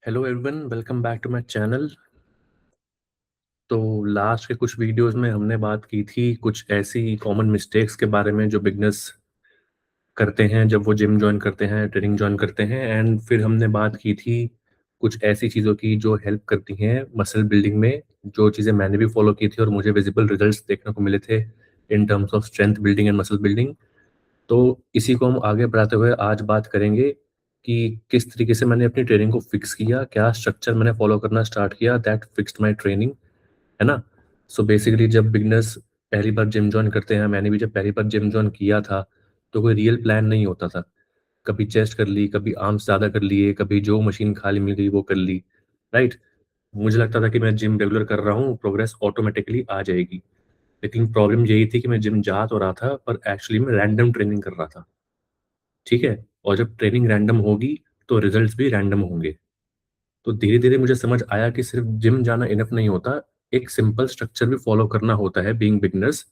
Hello everyone, welcome back to my channel. तो last के कुछ वीडियोस में हमने बात की थी कुछ ऐसी कॉमन मिस्टेक्स के बारे में जो बिगनर्स करते हैं जब वो जिम जॉइन करते हैं, ट्रेनिंग जॉइन करते हैं। एंड फिर हमने बात की थी कुछ ऐसी चीज़ों की जो हेल्प करती हैं मसल बिल्डिंग में, जो चीज़ें मैंने भी फॉलो की थी और मुझे विजिबल रिजल्ट्स देखने को मिले थे in terms of strength building and muscle building. तो इसी को हम आगे बढ़ाते हुए आज बात करेंगे कि किस तरीके से मैंने अपनी ट्रेनिंग को फिक्स किया, क्या स्ट्रक्चर मैंने फॉलो करना स्टार्ट किया दैट फिक्स्ड माय ट्रेनिंग, है ना? सो बेसिकली जब बिगिनर्स पहली बार जिम जॉइन करते हैं, मैंने भी जब पहली बार जिम जॉइन किया था, तो कोई रियल प्लान नहीं होता था। कभी चेस्ट कर ली, कभी आर्म्स ज़्यादा कर लिए, कभी जो मशीन खाली मिल गई वो कर ली, राइट? मुझे लगता था कि मैं जिम रेगुलर कर रहा हूँ, प्रोग्रेस ऑटोमेटिकली आ जाएगी। लेकिन प्रॉब्लम यही थी कि मैं जिम जा तो रहा था, पर एक्चुअली मैं रैंडम ट्रेनिंग कर रहा था, ठीक है? और जब ट्रेनिंग रैंडम होगी, तो रिजल्ट्स भी रैंडम होंगे। तो धीरे-धीरे मुझे समझ आया कि सिर्फ जिम जाना इनफ नहीं होता, एक सिंपल स्ट्रक्चर भी फॉलो करना होता है बीइंग बिगिनर्स,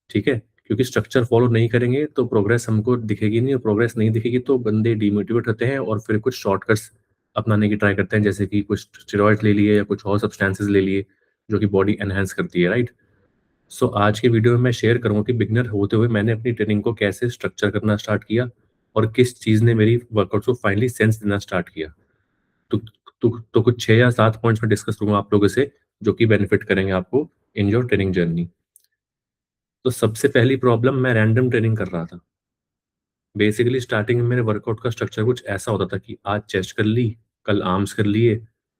ठीक है? क्योंकि स्ट्रक्चर फॉलो नहीं करेंगे तो प्रोग्रेस हमको दिखेगी नहीं, और प्रोग्रेस नहीं दिखेगी तो बंदे डिमोटिवेट होते हैं और फिर कुछ शॉर्टकट्स अपनाने की ट्राई करते हैं, जैसे कि कुछ स्टेरॉइड्स ले लिए या कुछ और सब्सटेंसेस ले लिए, जो कि बॉडी एनहांस करती है, राइट? सो आज के वीडियो में मैं शेयर करूँगा कि बिगिनर होते हुए मैंने अपनी ट्रेनिंग को कैसे स्ट्रक्चर करना स्टार्ट किया और किस चीज़ ने मेरी वर्कआउट्स को फाइनली सेंस देना स्टार्ट किया। तो तो कुछ 6 या 7 पॉइंट्स मैं डिस्कस करूँगा आप लोगों से, जो कि बेनिफिट करेंगे आपको इन योर ट्रेनिंग जर्नी। तो सबसे पहली प्रॉब्लम, मैं रैंडम ट्रेनिंग कर रहा था। बेसिकली स्टार्टिंग में मेरे वर्कआउट का स्ट्रक्चर कुछ ऐसा होता था कि आज चेस्ट कर ली, कल आर्म्स कर लिए,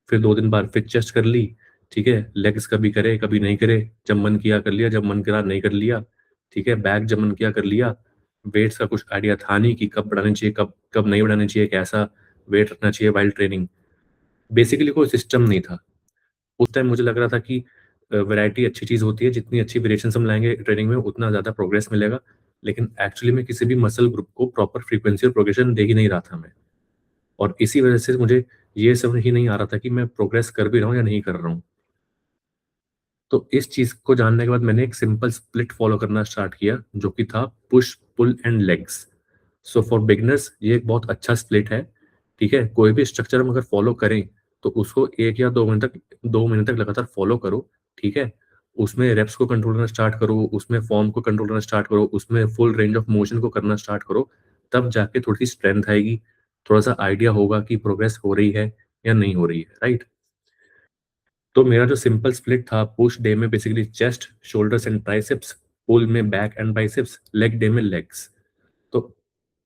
फिर 2 दिन बाद फिर चेस्ट कर ली, ठीक है? लेग्स कभी करे, कभी नहीं करे, जब मन किया कर लिया, जब मन करा नहीं कर लिया, ठीक है? बैक जब मन किया कर लिया। वेट्स का कुछ आइडिया था नहीं कि कब बढ़ाने चाहिए, कब कब नहीं बढ़ाने चाहिए, कैसा वेट रखना चाहिए व्हाइल ट्रेनिंग। बेसिकली कोई सिस्टम नहीं था। उस टाइम मुझे लग रहा था कि वैरायटी अच्छी चीज़ होती है, जितनी अच्छी वेरिएशंस हम लाएँगे ट्रेनिंग में उतना ज़्यादा प्रोग्रेस मिलेगा। लेकिन एक्चुअली में किसी भी मसल ग्रुप को प्रॉपर फ्रीक्वेंसी और प्रोग्रेशन दे ही नहीं रहा था मैं। और इसी वजह से मुझे ये समझ ही नहीं आ रहा था कि मैं प्रोग्रेस कर भी रहा हूँ या नहीं कर रहा हूँ। तो इस चीज़ को जानने के बाद मैंने एक सिंपल स्प्लिट फॉलो करना स्टार्ट किया, जो कि था push, pull and legs. So for beginners ये एक बहुत अच्छा स्प्लिट है, ठीक है? कोई भी स्ट्रक्चर हम अगर फॉलो करें, तो उसको 1 या 2 महीने तक लगातार फॉलो करो, ठीक है? उसमें रेप्स को कंट्रोल करना स्टार्ट करो, उसमें फॉर्म को कंट्रोल करना स्टार्ट करो, उसमें फुल रेंज ऑफ मोशन को करना स्टार्ट करो, तब जाके थोड़ी-सी स्ट्रेंथ आएगी, थोड़ा-सा आइडिया होगा कि प्रोग्रेस हो रही है या नहीं हो रही है, राइट? तो मेरा जो सिंपल स्प्लिट था, पुश डे में basically chest, shoulders and triceps, pull में back and biceps, leg day में लेग्स। तो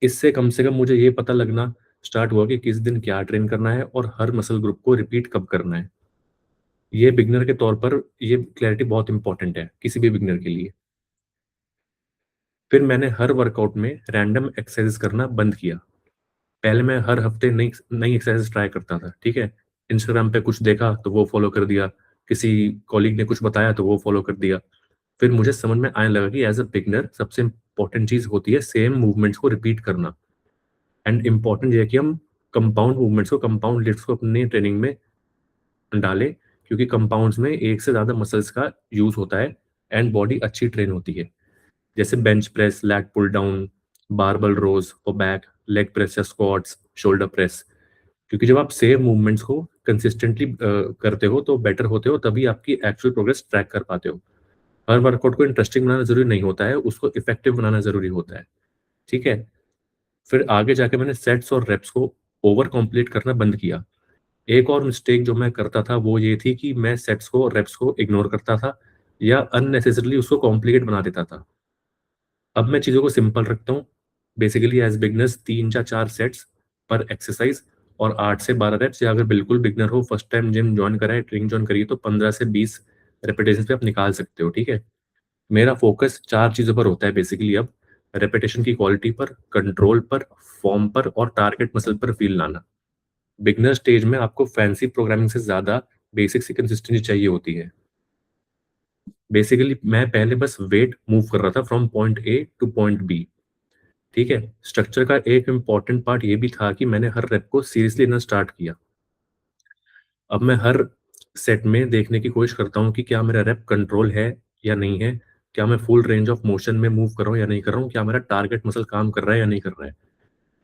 इससे कम से कम मुझे ये पता लगना स्टार्ट हुआ कि किस दिन क्या ट्रेन करना है और हर मसल ग्रुप को रिपीट कब करना है। ये बिगिनर के तौर पर ये क्लैरिटी बहुत इंपॉर्टेंट है किसी भी बिगिनर के लिए। फिर मैंने हर वर्कआउट में रैंडम एक्सरसाइज करना बंद किया। पहले मैं हर हफ्ते नई नई एक्सरसाइज ट्राई करता था, ठीक है? इंस्टाग्राम पे कुछ देखा तो वो फॉलो कर दिया, किसी कॉलीग ने कुछ बताया तो वो फॉलो कर दिया। फिर मुझे समझ में आने लगा कि एज़ अ बिगिनर सबसे इम्पोर्टेंट चीज़ होती है सेम मूवमेंट्स को रिपीट करना। एंड इम्पोर्टेंट ये है कि हम कंपाउंड मूवमेंट्स को, कंपाउंड लिफ्ट्स को अपनी ट्रेनिंग में डालें, क्योंकि कंपाउंड्स में एक से ज़्यादा मसल्स का यूज़ होता है एंड बॉडी अच्छी ट्रेन होती है। जैसे bench press, lat pull down, barbell rows for back, leg press या स्क्वाट्स, शोल्डर प्रेस। क्योंकि जब आप सेम मूवमेंट्स को कंसिस्टेंटली करते हो तो बेटर होते हो, तभी आपकी एक्चुअल प्रोग्रेस ट्रैक कर पाते हो। हर वर्कआउट को इंटरेस्टिंग बनाना ज़रूरी नहीं होता है, उसको इफेक्टिव बनाना ज़रूरी होता है, ठीक है? फिर आगे जाके मैंने सेट्स और रेप्स को ओवर कॉम्प्लीट करना बंद किया। एक और मिस्टेक जो मैं करता था वो ये थी कि मैं सेट्स को और रेप्स को इग्नोर करता था या अननेसेसरीली उसको कॉम्प्लिकेट बना देता था। अब मैं चीज़ों को सिंपल रखता हूँ। बेसिकली एज़ बिगिनर्स 3 या 4 सेट्स पर एक्सरसाइज और 8 से 12 रेप्स, या अगर बिल्कुल बिगिनर हो, फर्स्ट टाइम जिम जॉइन करा है, ट्रेनिंग जॉइन करी है, तो 15 से 20 रेपिटेशंस पे आप निकाल सकते हो, ठीक है? मेरा फोकस 4 चीज़ों पर होता है बेसिकली अब, रेपिटेशन की क्वालिटी पर, कंट्रोल पर, फॉर्म पर और टारगेट मसल पर फ़ील लाना। बिगिनर स्टेज में आपको फैंसी प्रोग्रामिंग से ज़्यादा बेसिक सी कंसिस्टेंसी चाहिए होती है। बेसिकली मैं पहले बस वेट मूव कर रहा था from point A to point B, ठीक है? स्ट्रक्चर का एक इम्पॉर्टेंट पार्ट ये भी था कि मैंने हर रेप को सीरियसली लेना स्टार्ट किया। अब मैं हर सेट में देखने की कोशिश करता हूँ कि क्या मेरा रेप कंट्रोल है या नहीं है? क्या मैं फुल रेंज ऑफ मोशन में मूव कर रहा हूँ या नहीं कर रहा हूँ? क्या मेरा टारगेट मसल काम कर रहा है या नहीं कर रहा है?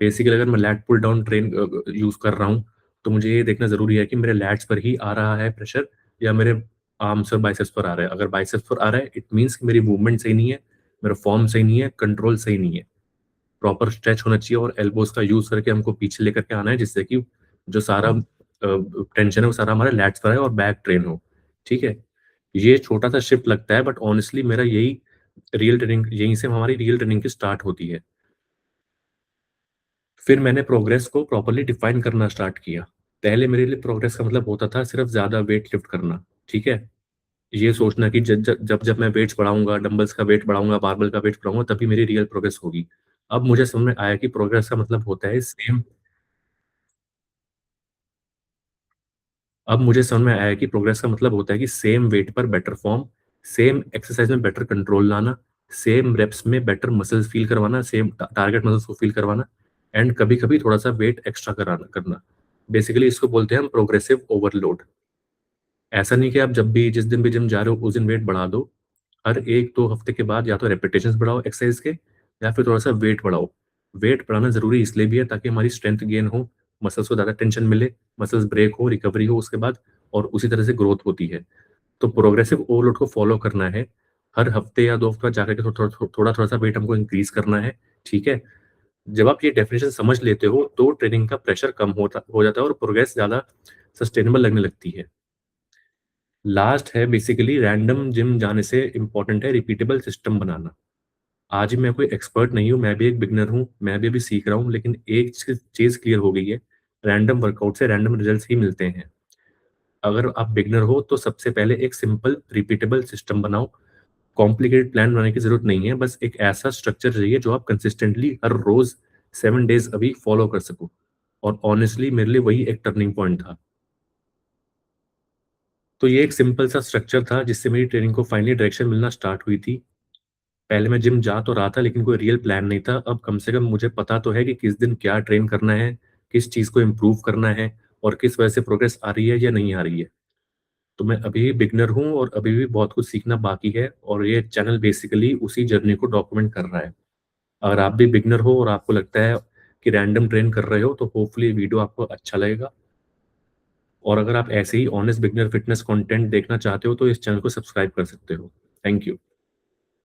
बेसिकली अगर मैं लैट पुल डाउन यूज़ कर रहा हूँ, तो मुझे ये देखना ज़रूरी है कि मेरे लैट्स पर ही आ रहा है प्रेशर या मेरे आर्म्स और बाइसेप्स पर आ रहा है। अगर बाइसेप्स पर आ रहा है, इट मीन्स कि मेरी मूवमेंट सही नहीं है, मेरा फॉर्म सही नहीं है, कंट्रोल सही नहीं है। प्रॉपर स्ट्रेच होना चाहिए और एल्बोज़ का यूज़ करके हमको पीछे लेकर के आना है, जिससे कि जो सारा टेंशन है वो सारा हमारे लैट्स पर है और बैक ट्रेन हो, ठीक है? ये छोटा-सा शिफ्ट लगता है, बट ऑनेस्टली मेरा यही रियल ट्रेनिंग, यहीं से हमारी रियल ट्रेनिंग की स्टार्ट होती है। फिर मैंने प्रोग्रेस को प्रॉपर्ली डिफाइन करना स्टार्ट किया। पहले मेरे लिए प्रोग्रेस का मतलब होता था सिर्फ़ ज़्यादा वेट लिफ्ट करना, ठीक है? ये सोचना कि ज ज जब-जब मैं वेट्स बढ़ाऊँगा, डंबल्स का वेट बढ़ाऊँगा, बारबेल का वेट बढ़ाऊँगा, तभी मेरी रियल प्रोग्रेस होगी। अब मुझे समझ में आया कि प्रोग्रेस का मतलब होता है सेम अब मुझे समझ में आया कि प्रोग्रेस का मतलब होता है कि सेम वेट पर बेटर फॉर्म, सेम एक्सरसाइज में बेटर कंट्रोल लाना, सेम रेप्स में बेटर मसल्स फील करवाना, सेम टारगेट मसल्स को फील करवाना एंड कभी-कभी थोड़ा-सा वेट एक्स्ट्रा कराना करना। बेसिकली इसको बोलते हैं हम प्रोग्रेसिव ओवरलोड। ऐसा नहीं कि आप जब भी जिस दिन भी जिम जा रहे हो उस दिन वेट बढ़ा दो। हर 1-2 हफ्ते के बाद या तो रिपिटेशंस बढ़ाओ एक्सरसाइज के या फिर थोड़ा-सा वेट बढ़ाओ। वेट बढ़ाना ज़रूरी इसलिए भी है ताकि हमारी स्ट्रेंथ गेन हो, मसल्स को ज़्यादा टेंशन मिले, मसल्स ब्रेक हो, रिकवरी हो उसके बाद और उसी तरह से ग्रोथ होती है। तो प्रोग्रेसिव ओवरलोड को फॉलो करना है। हर हफ्ते या 2 हफ्ते बाद जाकर के थोड़ा-थोड़ा सा वेट हमको इंक्रीज़ करना है, ठीक है? जब आप ये डेफिनिशन समझ लेते हो तो ट्रेनिंग का प्रेशर कम हो जाता है और प्रोग्रेस ज़्यादा सस्टेनेबल लगने लगती है। लास्ट है बेसिकली रैंडम जिम जाने से इम्पोर्टेंट है रिपीटेबल सिस्टम बनाना। आज मैं कोई एक्सपर्ट नहीं हूँ, मैं भी एक बिगिनर हूँ, मैं भी अभी सीख रहा हूँ, लेकिन एक चीज़ क्लियर हो गई है, रैंडम वर्कआउट से रैंडम रिजल्ट्स ही मिलते हैं। अगर आप बिगिनर हो तो सबसे पहले एक सिंपल रिपीटेबल सिस्टम बनाओ। कॉम्प्लिकेटेड प्लान बनाने की ज़रूरत नहीं है, बस एक ऐसा स्ट्रक्चर चाहिए जो आप कंसिस्टेंटली हर रोज़ 7 डेज़ अ वीक फॉलो कर सको। और ऑनेस्टली मेरे लिए वही एक टर्निंग पॉइंट था। तो ये एक सिंपल सा स्ट्रक्चर था जिससे मेरी ट्रेनिंग को फाइनली डायरेक्शन मिलना स्टार्ट हुई थी। पहले मैं जिम जा तो रहा था लेकिन कोई रियल प्लान नहीं था। अब कम से कम मुझे पता तो है कि किस दिन क्या ट्रेन करना है, किस चीज़ को इम्प्रूव करना है और किस वजह से प्रोग्रेस आ रही है या नहीं आ रही है। तो मैं अभी भी बिगिनर हूँ और अभी भी बहुत कुछ सीखना बाकी है और ये चैनल बेसिकली उसी जर्नी को डॉक्यूमेंट कर रहा है। अगर आप भी बिगिनर हो और आपको लगता है कि रैंडम ट्रेन कर रहे हो तो होपफुली वीडियो आपको अच्छा लगेगा। और अगर आप ऐसे ही ऑनेस्ट बिगिनर फिटनेस कंटेंट देखना चाहते हो तो इस चैनल को सब्सक्राइब कर सकते हो। Thank you.